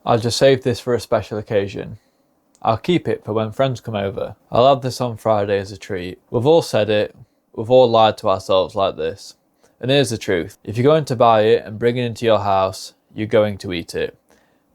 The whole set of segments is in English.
I'll just save this for a special occasion. I'll keep it for when friends come over. I'll have this on Friday as a treat. We've all said it, we've all lied to ourselves like this. And here's the truth. If you're going to buy it and bring it into your house, you're going to eat it.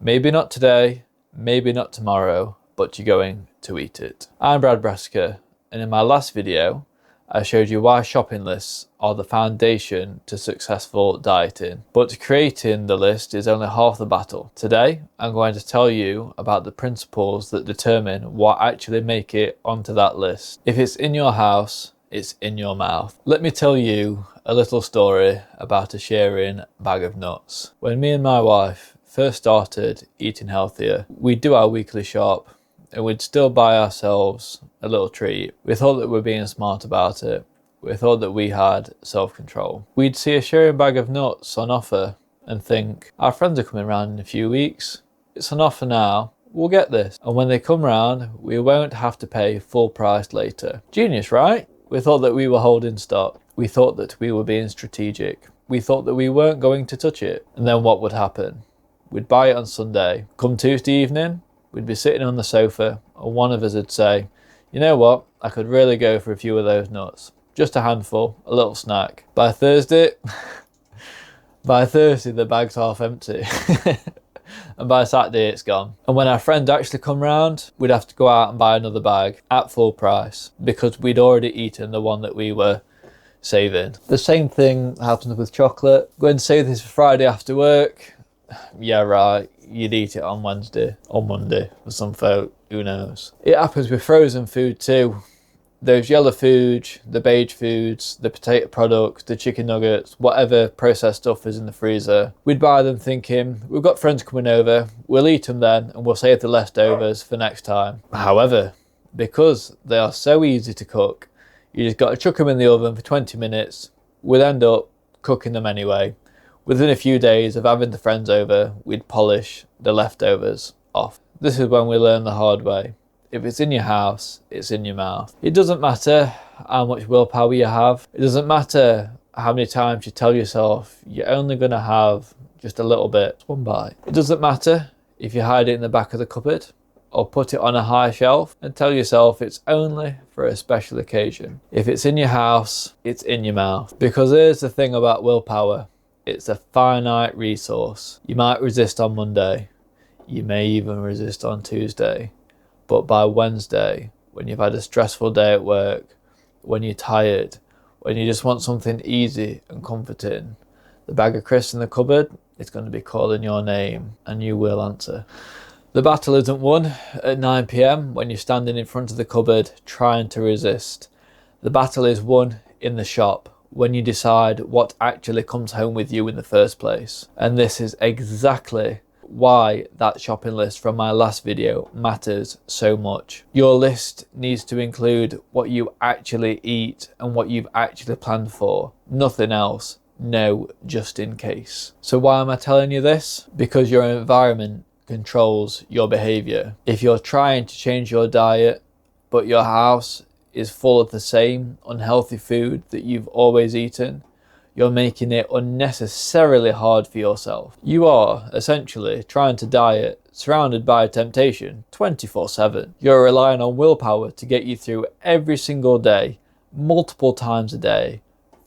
Maybe not today, maybe not tomorrow, but you're going to eat it. I'm Brad Brassica, and in my last video, I showed you why shopping lists are the foundation to successful dieting. But creating the list is only half the battle. Today, I'm going to tell you about the principles that determine what actually make it onto that list. If it's in your house, it's in your mouth. Let me tell you a little story about a sharing bag of nuts. When me and my wife first started eating healthier, we'd do our weekly shop and we'd still buy ourselves a little treat. We thought that we were being smart about it. We thought that we had self-control. We'd see a sharing bag of nuts on offer and think, our friends are coming round in a few weeks. It's on offer now, we'll get this. And when they come round, we won't have to pay full price later. Genius, right? We thought that we were holding stock. We thought that we were being strategic. We thought that we weren't going to touch it. And then what would happen? We'd buy it on Sunday. Come Tuesday evening, we'd be sitting on the sofa and one of us would say, you know what, I could really go for a few of those nuts. Just a handful, a little snack. By Thursday, the bag's half empty. And by Saturday, it's gone. And when our friends actually come round, we'd have to go out and buy another bag at full price because we'd already eaten the one that we were saving. The same thing happens with chocolate. Go and save this for Friday after work. Yeah, right. You'd eat it on Wednesday or Monday for some folk, who knows. It happens with frozen food too. Those yellow foods, the beige foods, the potato products, the chicken nuggets, whatever processed stuff is in the freezer. We'd buy them thinking, we've got friends coming over, we'll eat them then and we'll save the leftovers for next time. However, because they are so easy to cook, you just got to chuck them in the oven for 20 minutes, we'll end up cooking them anyway. Within a few days of having the friends over, we'd polish the leftovers off. This is when we learn the hard way. If it's in your house, it's in your mouth. It doesn't matter how much willpower you have. It doesn't matter how many times you tell yourself you're only going to have just a little bit, one bite. It doesn't matter if you hide it in the back of the cupboard or put it on a high shelf and tell yourself it's only for a special occasion. If it's in your house, it's in your mouth. Because here's the thing about willpower. It's a finite resource. You might resist on Monday. You may even resist on Tuesday. But by Wednesday, when you've had a stressful day at work, when you're tired, when you just want something easy and comforting, the bag of crisps in the cupboard is going to be calling your name and you will answer. The battle isn't won at 9 p.m. when you're standing in front of the cupboard trying to resist. The battle is won in the shop when you decide what actually comes home with you in the first place. And this is exactly why that shopping list from my last video matters so much. Your list needs to include what you actually eat and what you've actually planned for. Nothing else. No, just in case. So why am I telling you this? Because your environment controls your behavior. If you're trying to change your diet, but your house is full of the same unhealthy food that you've always eaten, you're making it unnecessarily hard for yourself. You are essentially trying to diet surrounded by temptation 24/7. You're relying on willpower to get you through every single day, multiple times a day,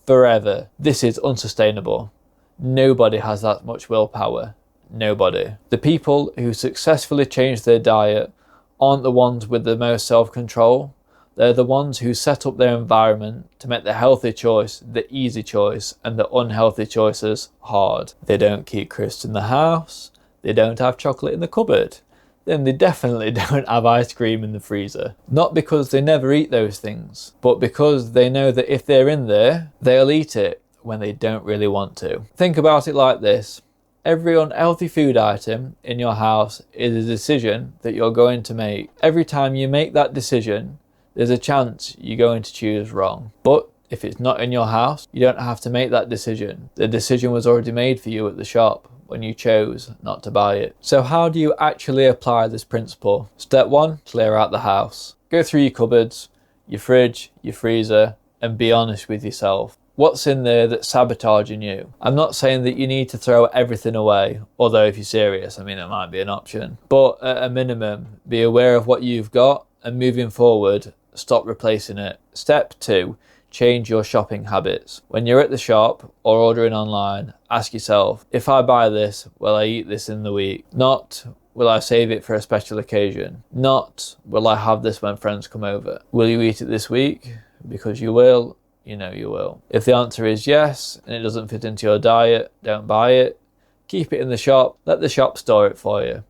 forever. This is unsustainable. Nobody has that much willpower. Nobody. The people who successfully change their diet aren't the ones with the most self-control. They're the ones who set up their environment to make the healthy choice the easy choice and the unhealthy choices hard. They don't keep crisps in the house. They don't have chocolate in the cupboard. Then they definitely don't have ice cream in the freezer. Not because they never eat those things, but because they know that if they're in there, they'll eat it when they don't really want to. Think about it like this. Every unhealthy food item in your house is a decision that you're going to make. Every time you make that decision, there's a chance you're going to choose wrong. But if it's not in your house, you don't have to make that decision. The decision was already made for you at the shop when you chose not to buy it. So how do you actually apply this principle? Step 1, clear out the house. Go through your cupboards, your fridge, your freezer, and be honest with yourself. What's in there that's sabotaging you? I'm not saying that you need to throw everything away, although if you're serious, I mean, it might be an option. But at a minimum, be aware of what you've got, and moving forward, stop replacing it. Step 2, change your shopping habits. When you're at the shop or ordering online, ask yourself, if I buy this, will I eat this in the week? Not, will I save it for a special occasion? Not, will I have this when friends come over? Will you eat it this week? Because you will, you know you will. If the answer is yes, and it doesn't fit into your diet, don't buy it. Keep it in the shop, let the shop store it for you.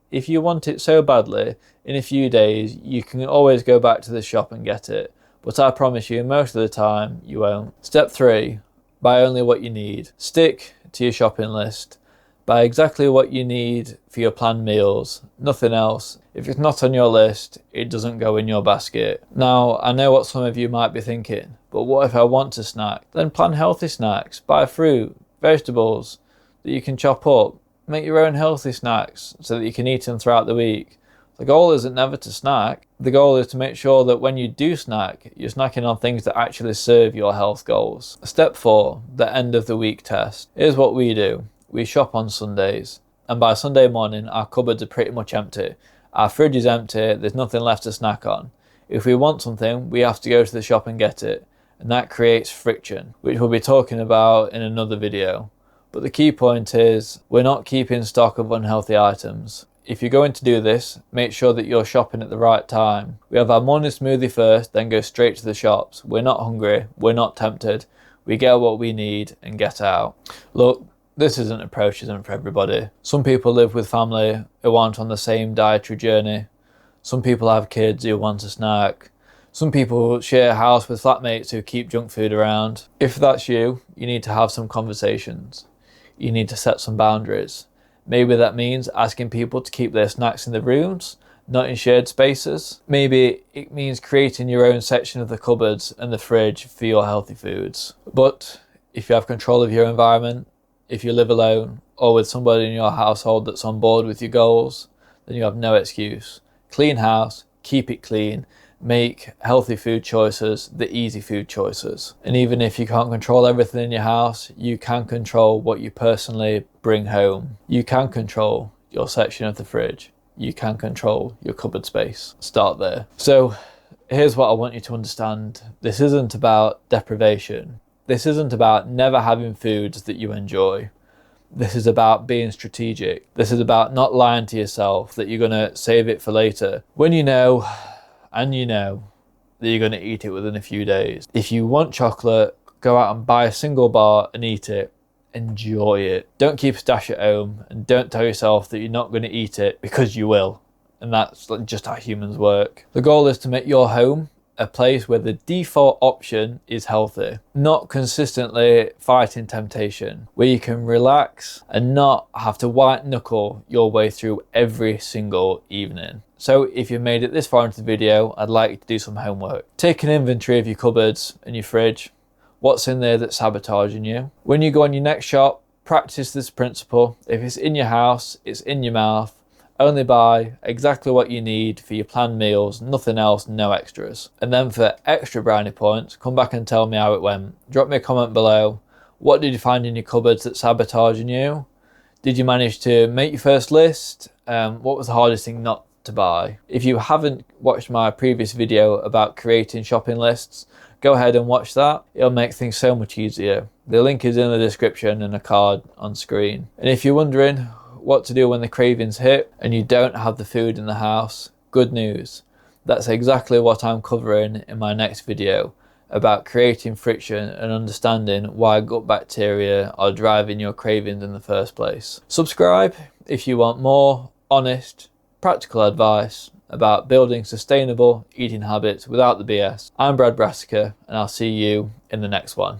If you want it so badly, in a few days, you can always go back to the shop and get it. But I promise you, most of the time, you won't. Step 3, buy only what you need. Stick to your shopping list. Buy exactly what you need for your planned meals, nothing else. If it's not on your list, it doesn't go in your basket. Now, I know what some of you might be thinking, but what if I want to snack? Then plan healthy snacks. Buy fruit, vegetables that you can chop up. Make your own healthy snacks so that you can eat them throughout the week. The goal isn't never to snack. The goal is to make sure that when you do snack, you're snacking on things that actually serve your health goals. Step 4, the end of the week test. Here's what we do. We shop on Sundays, and by Sunday morning, our cupboards are pretty much empty. Our fridge is empty, there's nothing left to snack on. If we want something, we have to go to the shop and get it, and that creates friction, which we'll be talking about in another video. But the key point is, we're not keeping stock of unhealthy items. If you're going to do this, make sure that you're shopping at the right time. We have our morning smoothie first, then go straight to the shops. We're not hungry, we're not tempted. We get what we need and get out. Look, this approach isn't for everybody. Some people live with family who aren't on the same dietary journey. Some people have kids who want a snack. Some people share a house with flatmates who keep junk food around. If that's you, you need to have some conversations. You need to set some boundaries. Maybe that means asking people to keep their snacks in the rooms, not in shared spaces. Maybe it means creating your own section of the cupboards and the fridge for your healthy foods. But if you have control of your environment, if you live alone or with somebody in your household that's on board with your goals, then you have no excuse. Clean house, keep it clean, make healthy food choices the easy food choices. And even if you can't control everything in your house, you can control what you personally bring home. You can control your section of the fridge. You can control your cupboard space. Start there. So here's what I want you to understand. This isn't about deprivation. This isn't about never having foods that you enjoy. This is about being strategic. This is about not lying to yourself that you're going to save it for later, when you know, and you know, that you're going to eat it within a few days. If you want chocolate, go out and buy a single bar and eat it. Enjoy it. Don't keep a stash at home, and don't tell yourself that you're not going to eat it, because you will. And that's just how humans work. The goal is to make your home a place where the default option is healthy, not consistently fighting temptation, where you can relax and not have to white knuckle your way through every single evening. So if you've made it this far into the video, I'd like you to do some homework. Take an inventory of your cupboards and your fridge. What's in there that's sabotaging you? When you go on your next shop, practice this principle. If it's in your house, it's in your mouth. Only buy exactly what you need for your planned meals, nothing else, no extras. And then for extra brownie points, come back and tell me how it went. Drop me a comment below. What did you find in your cupboards that's sabotaging you? Did you manage to make your first list? What was the hardest thing not to buy? If you haven't watched my previous video about creating shopping lists, go ahead and watch that. It'll make things so much easier. The link is in the description and a card on screen. And if you're wondering what to do when the cravings hit and you don't have the food in the house, good news. That's exactly what I'm covering in my next video about creating friction and understanding why gut bacteria are driving your cravings in the first place. Subscribe if you want more honest, practical advice about building sustainable eating habits without the BS. I'm Brad Brassica, and I'll see you in the next one.